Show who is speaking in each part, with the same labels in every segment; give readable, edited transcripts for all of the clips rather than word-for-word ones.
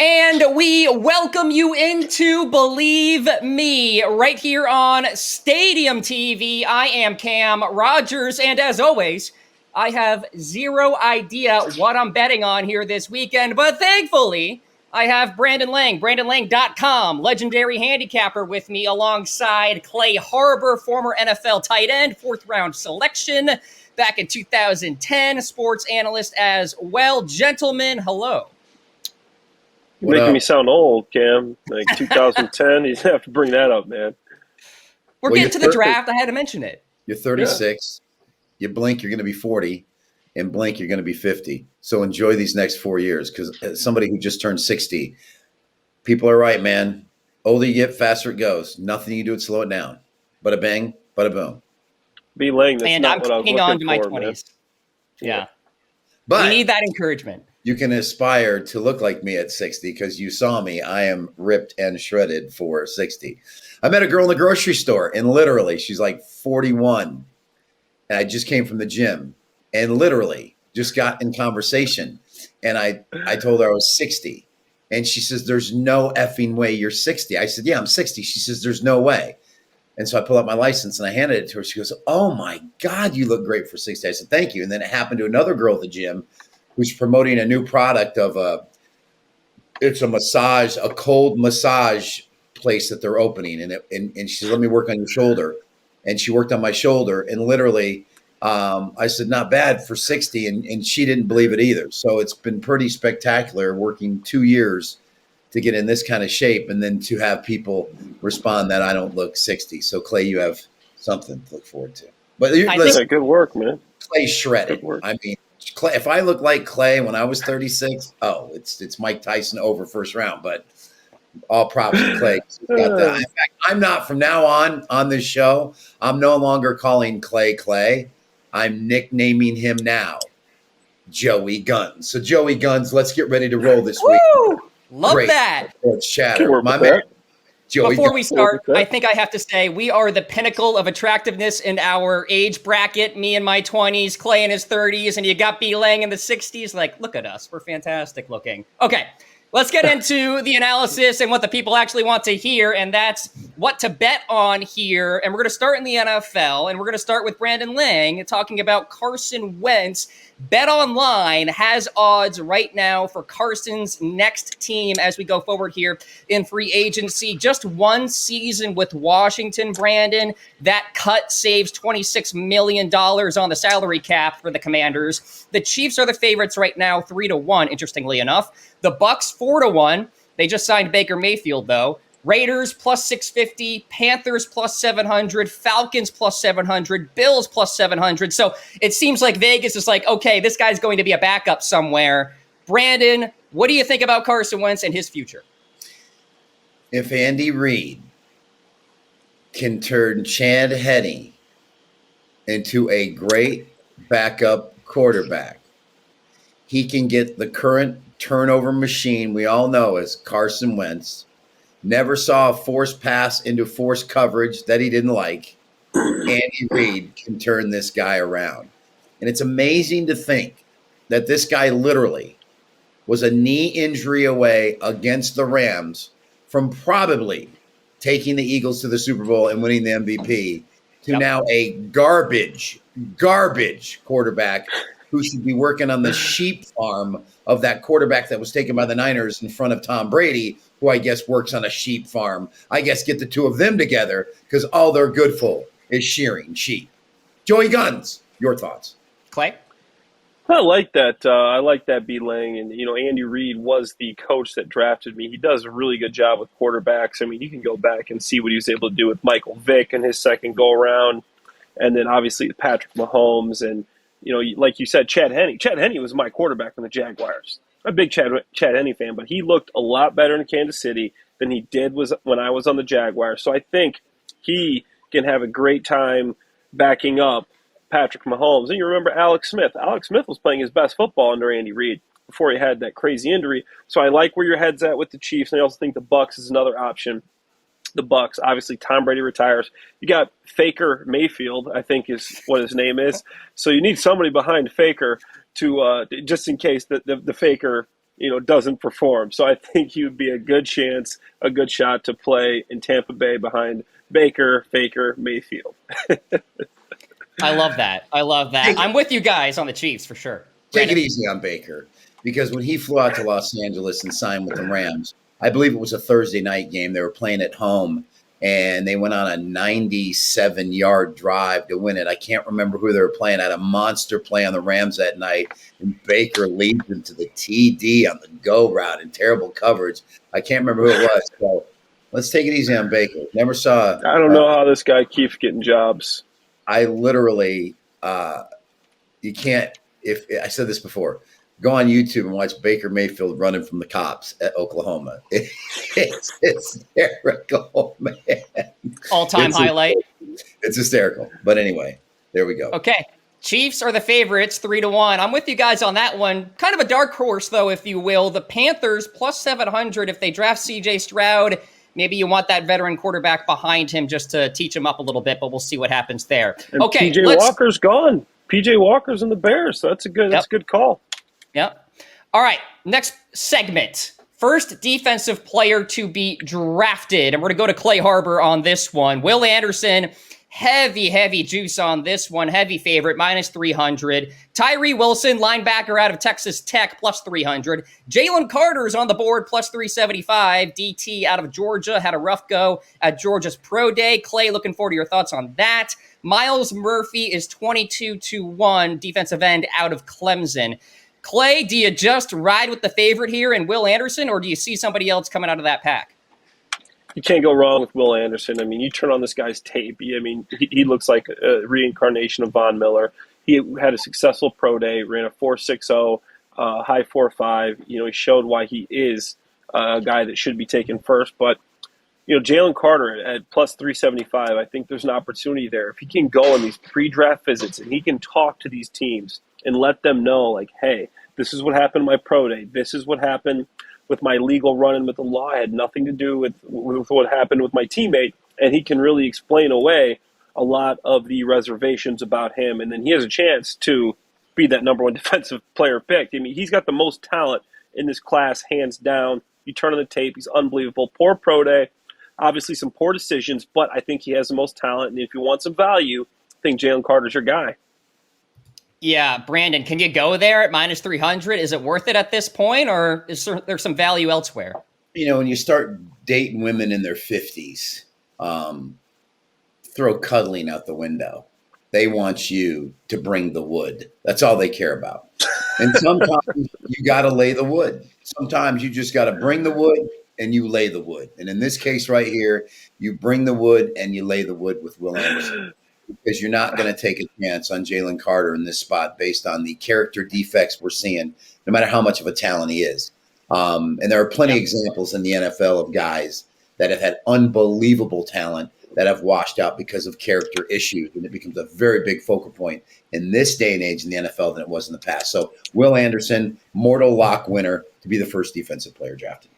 Speaker 1: And we welcome you into Believe Me right here on Stadium TV. I am Cam Rogers, and as always, I have zero idea what I'm betting on here this weekend, but thankfully, I have Brandon Lang, BrandonLang.com, legendary handicapper with me alongside Clay Harbor, former NFL tight end, fourth-round selection back in 2010, sports analyst as well. Gentlemen, hello.
Speaker 2: You're making me sound old, Cam. Like 2010, you have to bring that up, man.
Speaker 1: We're getting to the draft. I had to mention it.
Speaker 3: You're 36. Yeah. You blink, you're going to be 40. And blink, you're going to be 50. So enjoy these next 4 years, because as somebody who just turned 60, people are right, man. Older you get, faster it goes. Nothing you do would slow it down. Bada bang, bada boom.
Speaker 2: B. Lang, that's
Speaker 1: and
Speaker 2: not
Speaker 1: I'm
Speaker 2: what I was
Speaker 1: clinging
Speaker 2: looking
Speaker 1: on to my
Speaker 2: for,
Speaker 1: 20s.
Speaker 2: Man.
Speaker 1: Yeah.
Speaker 3: But
Speaker 1: we need that encouragement.
Speaker 3: You can aspire to look like me at 60 because you saw me. I am ripped and shredded for 60. I met a girl in the grocery store, and literally, she's like 41. And I just came from the gym and literally just got in conversation. And I told her I was 60. And she says, there's no effing way you're 60. I said, yeah, I'm 60. She says, there's no way. And so I pulled out my license and I handed it to her. She goes, oh my God, you look great for 60. I said, thank you. And then it happened to another girl at the gym who's promoting a new product of it's a cold massage place that they're opening. And she said, let me work on your shoulder. And she worked on my shoulder. And literally, I said, not bad for 60. And she didn't believe it either. So it's been pretty spectacular working 2 years to get in this kind of shape and then to have people respond that I don't look 60. So Clay, you have something to look forward to. But
Speaker 2: listen, good work, man.
Speaker 3: Clay's shredded. I mean, Clay, if I look like Clay when I was 36, it's Mike Tyson over first round. But all props to Clay. In fact, I'm not from now on this show. I'm no longer calling Clay. I'm nicknaming him now Joey Guns. So Joey Guns, let's get ready to roll this week.
Speaker 1: Love
Speaker 3: Great.
Speaker 1: that.
Speaker 3: Let's chatter. My man.
Speaker 1: Before we start, I think I have to say we are the pinnacle of attractiveness in our age bracket. Me in my 20s, Clay in his 30s, and you got B. Lang in the 60s. Like, look at us. We're fantastic looking. Okay, let's get into the analysis and what the people actually want to hear, and that's what to bet on here. And we're going to start in the NFL, and we're going to start with Brandon Lang talking about Carson Wentz. Bet Online has odds right now for Carson's next team as we go forward here in free agency. Just one season with Washington, Brandon. That cut saves $26 million on the salary cap for the Commanders. The Chiefs are the favorites right now, 3-1, interestingly enough. The Bucks, 4-1. They just signed Baker Mayfield, though. Raiders plus 650, Panthers plus 700, Falcons plus 700, Bills plus 700. So it seems like Vegas is like, okay, this guy's going to be a backup somewhere. Brandon, what do you think about Carson Wentz and his future?
Speaker 3: If Andy Reid can turn Chad Henne into a great backup quarterback, he can get the current turnover machine we all know as Carson Wentz. Never saw a forced pass into forced coverage that he didn't like. Andy Reid can turn this guy around. And it's amazing to think that this guy literally was a knee injury away against the Rams from probably taking the Eagles to the Super Bowl and winning the MVP to now a garbage quarterback who should be working on the sheep farm of that quarterback that was taken by the Niners in front of Tom Brady, who I guess works on a sheep farm. I guess get the two of them together because all they're good for is shearing sheep. Joey Guns, your thoughts?
Speaker 1: Clay?
Speaker 2: I like that. I like that, B. Lang. And, Andy Reid was the coach that drafted me. He does a really good job with quarterbacks. I mean, you can go back and see what he was able to do with Michael Vick in his second go-around. And then, obviously, Patrick Mahomes and, like you said, Chad Henne. Chad Henne was my quarterback from the Jaguars. I'm a big Chad Henne fan, but he looked a lot better in Kansas City than he did when I was on the Jaguars. So I think he can have a great time backing up Patrick Mahomes. And you remember Alex Smith. Alex Smith was playing his best football under Andy Reid before he had that crazy injury. So I like where your head's at with the Chiefs, and I also think the Bucs is another option. The Bucs, obviously, Tom Brady retires. You got Faker Mayfield, I think is what his name is. So you need somebody behind Faker to just in case the Faker, doesn't perform. So I think he would be a good shot to play in Tampa Bay behind Baker Mayfield.
Speaker 1: I love that. I'm with you guys on the Chiefs for sure.
Speaker 3: Take
Speaker 1: Brandon?
Speaker 3: it easy on Baker, because when he flew out to Los Angeles and signed with the Rams, I believe it was a Thursday night game. They were playing at home, and they went on a 97-yard drive to win it. I can't remember who they were playing. I had a monster play on the Rams that night, and Baker leaped into the TD on the go route in terrible coverage. I can't remember who it was. So let's take it easy on Baker. Never saw.
Speaker 2: I don't know how this guy keeps getting jobs.
Speaker 3: I literally, you can't. If I said this before, go on YouTube and watch Baker Mayfield running from the cops at Oklahoma. It's hysterical, man.
Speaker 1: All-time highlight.
Speaker 3: It's hysterical. But anyway, there we go.
Speaker 1: Okay. Chiefs are the favorites, 3-1. I'm with you guys on that one. Kind of a dark horse, though, if you will. The Panthers plus 700 if they draft C.J. Stroud. Maybe you want that veteran quarterback behind him just to teach him up a little bit, but we'll see what happens there.
Speaker 2: And
Speaker 1: Okay,
Speaker 2: P.J. Walker's gone. P.J. Walker's in the Bears, so that's a good call.
Speaker 1: Yep. All right, next segment. First defensive player to be drafted, and we're going to go to Clay Harbor on this one. Will Anderson, heavy juice on this one. Heavy favorite, minus 300. Tyree Wilson, linebacker out of Texas Tech, plus 300. Jalen Carter's on the board, plus 375. DT out of Georgia, had a rough go at Georgia's Pro Day. Clay, looking forward to your thoughts on that. Miles Murphy is 22-1, defensive end out of Clemson. Clay, do you just ride with the favorite here in Will Anderson, or do you see somebody else coming out of that pack?
Speaker 2: You can't go wrong with Will Anderson. I mean, you turn on this guy's tape. He looks like a reincarnation of Von Miller. He had a successful pro day, ran a 4.60, high 4.5. He showed why he is a guy that should be taken first. But, Jalen Carter at plus 375, I think there's an opportunity there. If he can go on these pre-draft visits and he can talk to these teams and let them know, like, hey, this is what happened in my pro day. This is what happened with my legal run-in with the law. It had nothing to do with what happened with my teammate. And he can really explain away a lot of the reservations about him. And then he has a chance to be that number one defensive player picked. I mean, he's got the most talent in this class, hands down. You turn on the tape, he's unbelievable. Poor pro day. Obviously some poor decisions, but I think he has the most talent. And if you want some value, I think Jalen Carter's your guy.
Speaker 1: Yeah, Brandon, can you go there at minus 300? Is it worth it at this point, or is there some value elsewhere?
Speaker 3: When you start dating women in their 50s, throw cuddling out the window. They want you to bring the wood. That's all they care about. And sometimes you got to lay the wood. Sometimes you just got to bring the wood and you lay the wood. And in this case right here, you bring the wood and you lay the wood with Will Anderson. Because you're not going to take a chance on Jalen Carter in this spot based on the character defects we're seeing, no matter how much of a talent he is. And there are plenty of examples in the NFL of guys that have had unbelievable talent that have washed out because of character issues. And it becomes a very big focal point in this day and age in the NFL than it was in the past. So Will Anderson, mortal lock winner to be the first defensive player drafted.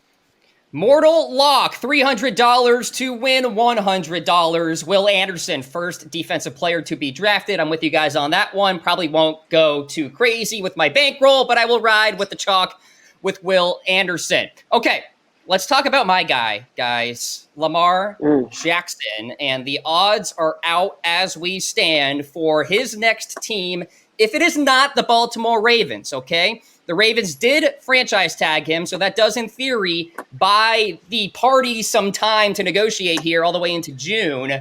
Speaker 1: Mortal lock, $300 to win $100. Will Anderson, first defensive player to be drafted. I'm with you guys on that one. Probably won't go too crazy with my bankroll, but I will ride with the chalk with Will Anderson. Okay, let's talk about my guy, guys. Lamar Jackson, and the odds are out as we stand for his next team, if it is not the Baltimore Ravens, okay? The Ravens did franchise tag him, so that does, in theory, buy the party some time to negotiate here all the way into June.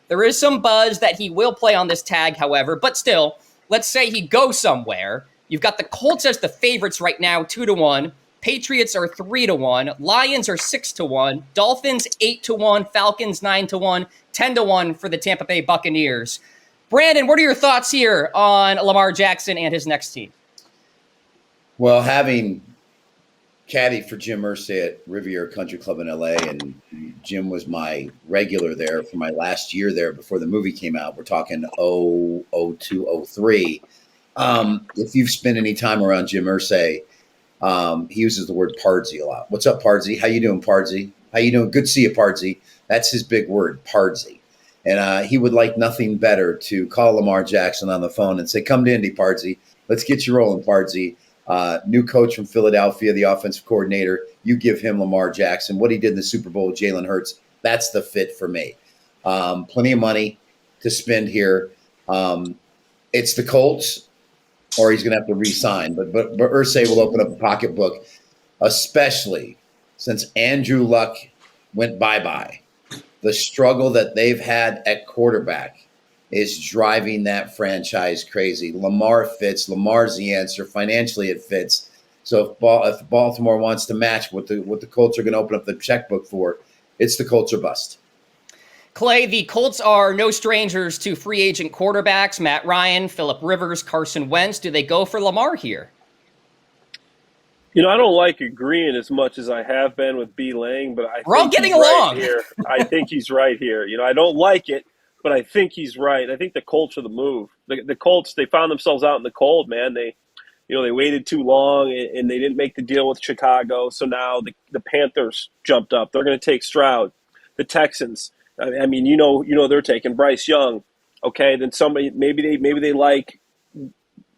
Speaker 1: There is some buzz that he will play on this tag, however, but still, let's say he goes somewhere. You've got the Colts as the favorites right now, 2-1. Patriots are 3-1. Lions are 6-1. Dolphins 8-1. Falcons 9-1. 10-1 for the Tampa Bay Buccaneers. Brandon, what are your thoughts here on Lamar Jackson and his next team?
Speaker 3: Well, having caddy for Jim Irsay at Riviera Country Club in LA, and Jim was my regular there for my last year there before the movie came out. We're talking 02, 03. If you've spent any time around Jim Irsay, he uses the word Pardsy a lot. What's up, Pardsy? How you doing, Pardsy? How you doing? Good to see you, Pardsy. That's his big word, Pardsy. And he would like nothing better to call Lamar Jackson on the phone and say, come to Indy, Pardsy. Let's get you rolling, Pardsy. New coach from Philadelphia, the offensive coordinator. You give him Lamar Jackson. What he did in the Super Bowl with Jalen Hurts, that's the fit for me. Plenty of money to spend here. It's the Colts, or he's going to have to re-sign. But Irsay will open up a pocketbook, especially since Andrew Luck went bye-bye. The struggle that they've had at quarterback is driving that franchise crazy. Lamar fits. Lamar's the answer. Financially, it fits. So if Baltimore wants to match what the Colts are going to open up the checkbook for, it's the Colts or bust.
Speaker 1: Clay, the Colts are no strangers to free agent quarterbacks. Matt Ryan, Phillip Rivers, Carson Wentz. Do they go for Lamar here?
Speaker 2: You know, I don't like agreeing as much as I have been with B. Lang, but
Speaker 1: We're all getting along
Speaker 2: here. I think he's right here. You know, I don't like it, but I think he's right. I think the Colts are the move. The Colts, they found themselves out in the cold, man. They waited too long and they didn't make the deal with Chicago. So now the Panthers jumped up. They're going to take Stroud. The Texans, I mean, they're taking Bryce Young. Okay, then somebody maybe they like,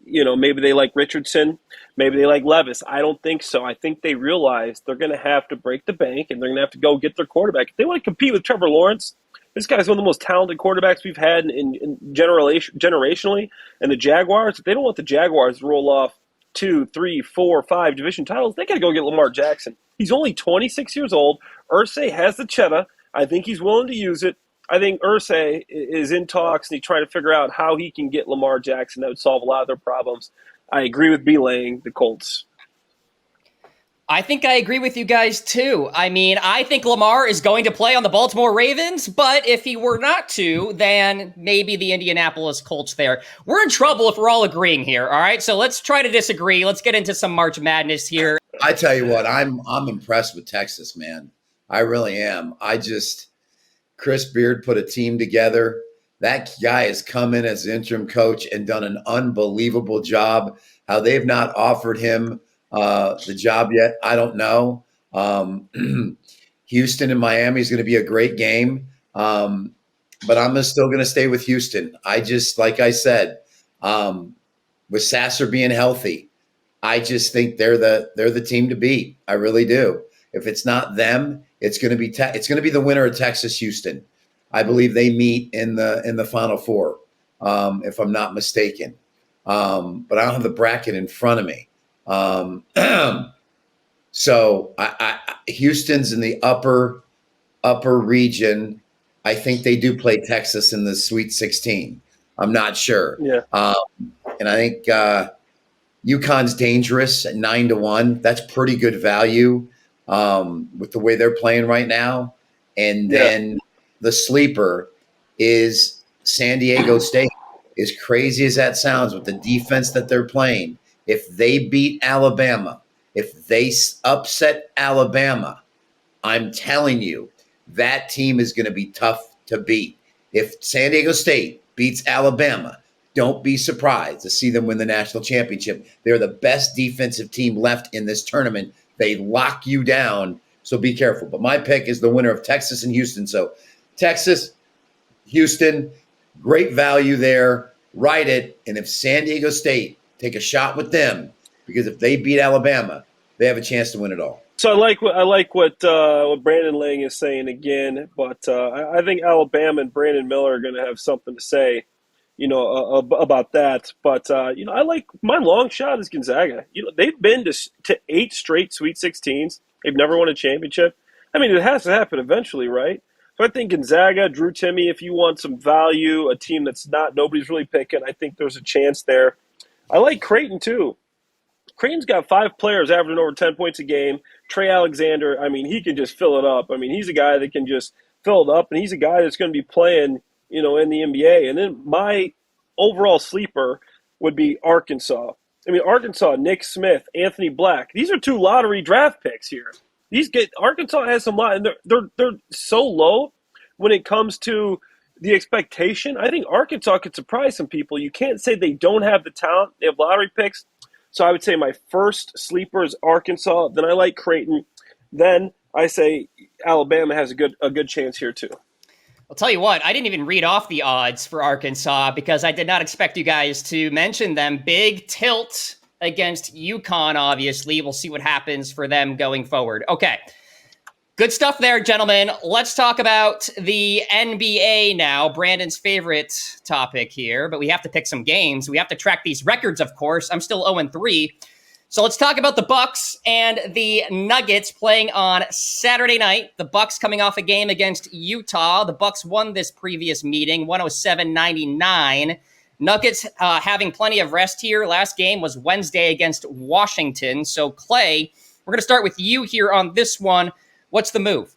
Speaker 2: maybe they like Richardson, maybe they like Levis. I don't think so. I think they realize they're going to have to break the bank and they're going to have to go get their quarterback. If they want to compete with Trevor Lawrence, this guy's one of the most talented quarterbacks we've had in generationally. And the Jaguars, if they don't want the Jaguars to roll off 2, 3, 4, 5 division titles, they got to go get Lamar Jackson. He's only 26 years old. Irsay has the cheddar. I think he's willing to use it. I think Irsay is in talks and he's trying to figure out how he can get Lamar Jackson. That would solve a lot of their problems. I agree with B. Lang, the Colts.
Speaker 1: I think I agree with you guys too. I mean, I think Lamar is going to play on the Baltimore Ravens, but if he were not to, then maybe the Indianapolis Colts there. We're in trouble if we're all agreeing here, all right? So let's try to disagree. Let's get into some March Madness here.
Speaker 3: I tell you what, I'm impressed with Texas, man. I really am. Chris Beard put a team together. That guy has come in as interim coach and done an unbelievable job. How they've not offered him the job yet, I don't know. Houston and Miami is going to be a great game, but I'm still going to stay with Houston. Like I said, with Sasser being healthy, I just think they're the team to beat. I really do. If it's not them, it's going to be the winner of Texas Houston. I believe they meet in the Final Four, if I'm not mistaken. But I don't have the bracket in front of me. So Houston's in the upper region. I think they do play Texas in the Sweet 16. I'm not sure.
Speaker 2: Yeah.
Speaker 3: And I think UConn's dangerous at 9-1. That's pretty good value with the way they're playing right now. And then the sleeper is San Diego State. As crazy as that sounds with the defense that they're playing, if they beat Alabama, if they upset Alabama, I'm telling you, that team is going to be tough to beat. If San Diego State beats Alabama, don't be surprised to see them win the national championship. They're the best defensive team left in this tournament. They lock you down, so be careful. But my pick is the winner of Texas and Houston. So Texas, Houston, great value there. Ride it. And if San Diego State take a shot with them, because if they beat Alabama, they have a chance to win it all.
Speaker 2: So I like what Brandon Lang is saying again, but I think Alabama and Brandon Miller are going to have something to say, about that. But I like my long shot is Gonzaga. They've been to 8 straight Sweet 16s. They've never won a championship. I mean, it has to happen eventually, right? So I think Gonzaga, Drew Timme, if you want some value, a team that's nobody's really picking, I think there's a chance there. I like Creighton too. Creighton's got 5 players averaging over 10 points a game. Trey Alexander, I mean, he can just fill it up. I mean, he's a guy that can just fill it up, and he's a guy that's going to be playing, in the NBA. And then my overall sleeper would be Arkansas. I mean, Arkansas, Nick Smith, Anthony Black. These are 2 lottery draft picks here. Arkansas has some lot, and they're so low when it comes to the expectation. I think Arkansas could surprise some people. You can't say they don't have the talent. They have lottery picks. So I would say my first sleeper is Arkansas. Then I like Creighton. Then I say Alabama has a good chance here too.
Speaker 1: I'll tell you what, I didn't even read off the odds for Arkansas because I did not expect you guys to mention them. Big tilt against UConn, obviously. We'll see what happens for them going forward. Okay. Good stuff there, gentlemen. Let's talk about the NBA now, Brandon's favorite topic here, but we have to pick some games. We have to track these records, of course. I'm still 0-3. So let's talk about the Bucks and the Nuggets playing on Saturday night. The Bucks coming off a game against Utah. The Bucks won this previous meeting, 107-99. Nuggets having plenty of rest here. Last game was Wednesday against Washington. So Clay, we're going to start with you here on this one. What's the move?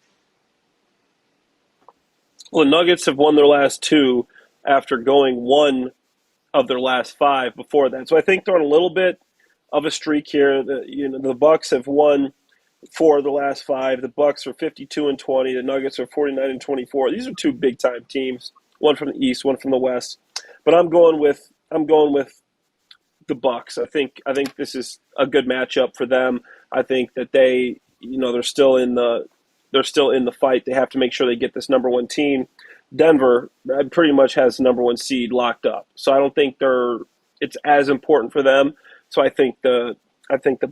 Speaker 2: Well, the Nuggets have won their last 2 after going 1 of their last 5 before that. So I think they're on a little bit of a streak here. The Bucks have won 4 of the last 5. The Bucks are 52-20. The Nuggets are 49-24. These are 2 big time teams. One from the East, one from the West. But I'm going with the Bucks. I think this is a good matchup for them. I think that they're still in the fight. They have to make sure they get this number 1 team. Denver pretty much has the number 1 seed locked up. So I don't think it's as important for them. So I think the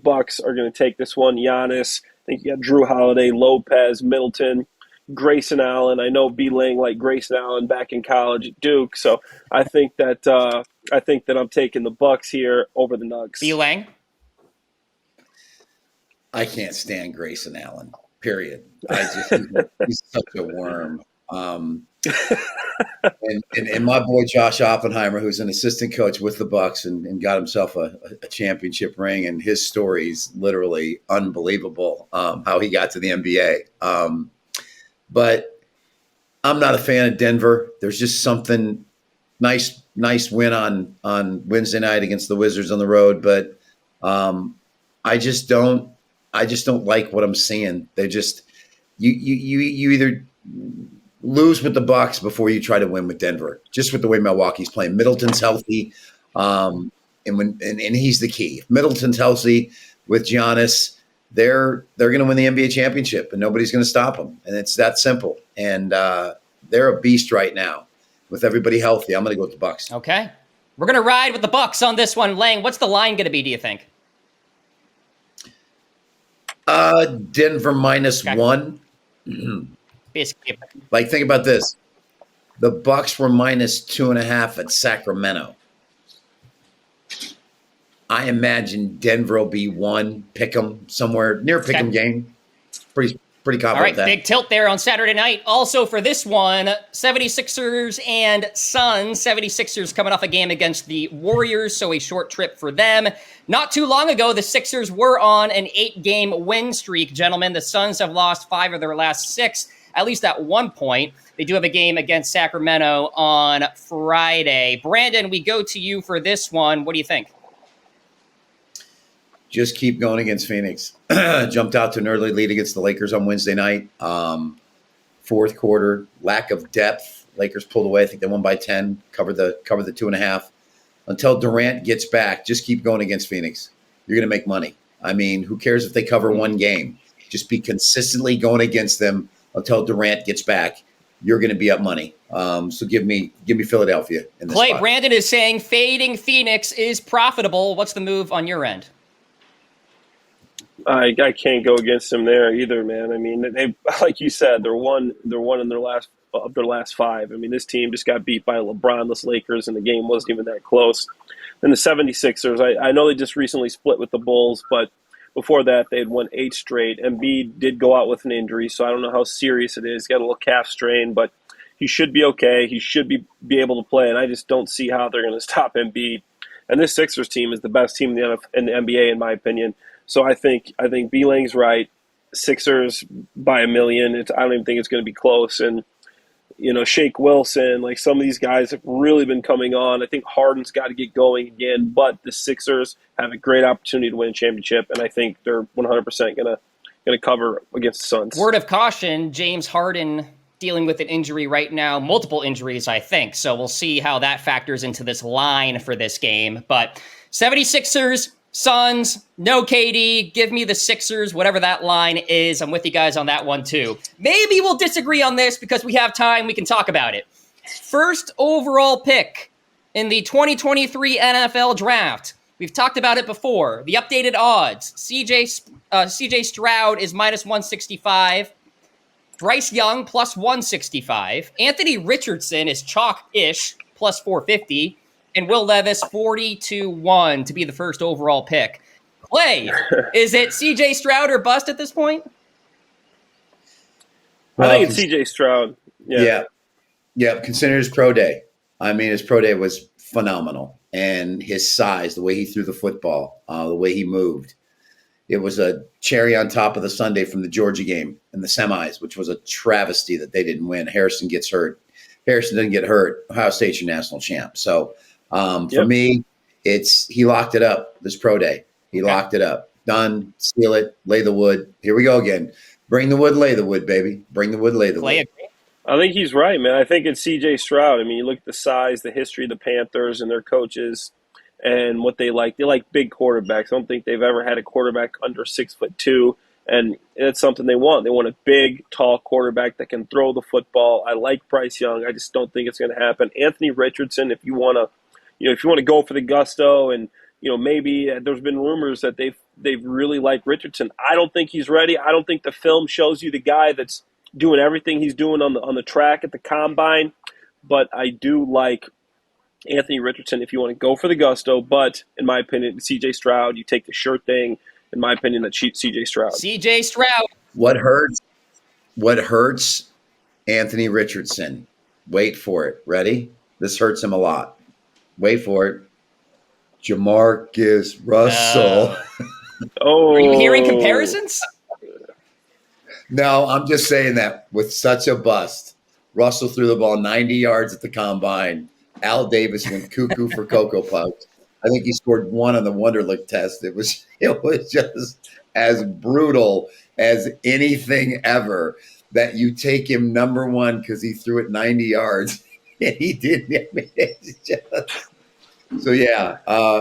Speaker 2: Bucks are going to take this one. Giannis, I think you got Drew Holiday, Lopez, Middleton, Grayson Allen. I know B. Lang liked Grayson Allen back in college at Duke. So I think that I'm taking the Bucks here over the Nugs.
Speaker 1: B. Lang?
Speaker 3: I can't stand Grayson Allen, period. He's such a worm. And my boy Josh Oppenheimer, who's an assistant coach with the Bucks and got himself a championship ring, and his story is literally unbelievable, how he got to the NBA. But I'm not a fan of Denver. There's just something nice win on Wednesday night against the Wizards on the road, but I just don't like what I'm seeing. They just you either lose with the Bucks before you try to win with Denver. Just with the way Milwaukee's playing, Middleton's healthy, and he's the key. If Middleton's healthy with Giannis, they're going to win the NBA championship, and nobody's going to stop them. And it's that simple. And they're a beast right now. With everybody healthy, I'm going to go with the Bucks.
Speaker 1: Okay, we're going to ride with the Bucks on this one. Lang, what's the line going to be? Do you think?
Speaker 3: Denver -1.
Speaker 1: Basically,
Speaker 3: like, think about this. The Bucks were -2.5 at Sacramento. I imagine Denver will be 1, pick 'em somewhere near pick 'em game. Pretty confident.
Speaker 1: All right,
Speaker 3: that.
Speaker 1: big tilt there on Saturday night. Also for this one, 76ers and Suns. 76ers coming off a game against the Warriors, so a short trip for them. Not too long ago, the Sixers were on an 8-game win streak, gentlemen. The Suns have lost 5 of their last 6, at least at one point. They do have a game against Sacramento on Friday. Brandon, we go to you for this one. What do you think?
Speaker 3: Just keep going against Phoenix. Jumped out to an early lead against the Lakers on Wednesday night. Fourth quarter, lack of depth. Lakers pulled away. I think they won by 10, covered the 2.5. Until Durant gets back, just keep going against Phoenix. You're going to make money. I mean, who cares if they cover one game? Just be consistently going against them until Durant gets back. You're going to be up money. So give me Philadelphia in this
Speaker 1: Clay,
Speaker 3: spot.
Speaker 1: Brandon is saying fading Phoenix is profitable. What's the move on your end?
Speaker 2: I can't go against them there either, man. I mean, they, like you said, they're one in their last 5. I mean, this team just got beat by LeBron-less Lakers, and the game wasn't even that close. And the 76ers, I know they just recently split with the Bulls, but before that, they had won 8 straight. Embiid did go out with an injury, so I don't know how serious it is. He got a little calf strain, but he should be okay. He should be able to play, and I just don't see how they're going to stop Embiid. And this Sixers team is the best team in the NBA, in my opinion. So I think B-Lang's right. Sixers by 1 million. I don't even think it's going to be close. And, Shake Wilson, like some of these guys have really been coming on. I think Harden's got to get going again. But the Sixers have a great opportunity to win a championship, and I think they're 100% going to cover against the Suns.
Speaker 1: Word of caution, James Harden dealing with an injury right now, multiple injuries, I think. So we'll see how that factors into this line for this game. But 76ers, Suns, no KD, give me the Sixers, whatever that line is. I'm with you guys on that one too. Maybe we'll disagree on this because we have time. We can talk about it. First overall pick in the 2023 NFL Draft. We've talked about it before. The updated odds. CJ Stroud is minus 165. Bryce Young plus 165. Anthony Richardson is chalk-ish plus 450. And Will Levis 40-1 to be the first overall pick. Clay, is it CJ Stroud or bust at this point?
Speaker 2: I think it's CJ Stroud.
Speaker 3: Yeah. Consider his pro day. I mean, his pro day was phenomenal. And his size, the way he threw the football, the way he moved. It was a cherry on top of the sundae from the Georgia game in the semis, which was a travesty that they didn't win. Harrison gets hurt. Harrison didn't get hurt. Ohio State's your national champ. So for me, he locked it up this pro day. He locked it up. Done. Seal it. Lay the wood. Here we go again. Bring the wood, lay the wood, baby. Bring the wood, lay the wood.
Speaker 2: I think he's right, man. I think it's C.J. Stroud. I mean, you look at the size, the history of the Panthers and their coaches and what they like. They like big quarterbacks. I don't think they've ever had a quarterback under 6'2", and it's something they want. They want a big, tall quarterback that can throw the football. I like Bryce Young. I just don't think it's going to happen. Anthony Richardson, if you want to go for the gusto, and maybe there's been rumors that they've really liked Richardson. I don't think he's ready. I don't think the film shows you the guy that's doing everything he's doing on the track at the combine, but I do like Anthony Richardson if you want to go for the gusto. But in my opinion, CJ Stroud, you take the sure thing. In my opinion, that's CJ Stroud.
Speaker 1: CJ Stroud.
Speaker 3: What hurts Anthony Richardson? Wait for it. Ready? This hurts him a lot. Wait for it. Jamarcus Russell.
Speaker 1: Are you hearing comparisons?
Speaker 3: No, I'm just saying that with such a bust. Russell threw the ball 90 yards at the combine. Al Davis went cuckoo for Cocoa Puffs. I think he scored 1 on the Wonderlic test. It was just as brutal as anything ever that you take him number 1 because he threw it 90 yards. And he didn't. I mean, it's just... So,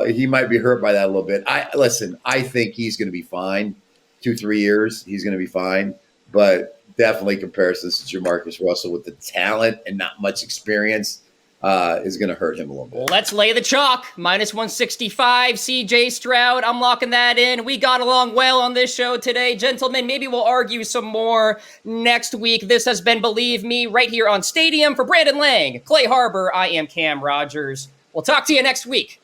Speaker 3: he might be hurt by that a little bit. I think he's going to be fine. 2-3 years, he's going to be fine. But definitely comparisons to Jamarcus Russell with the talent and not much experience is going to hurt him a little bit.
Speaker 1: Let's lay the chalk. Minus 165, CJ Stroud. I'm locking that in. We got along well on this show today. Gentlemen, maybe we'll argue some more next week. This has been Believe Me right here on Stadium. For Brandon Lang, Clay Harbor, I am Cam Rogers. We'll talk to you next week.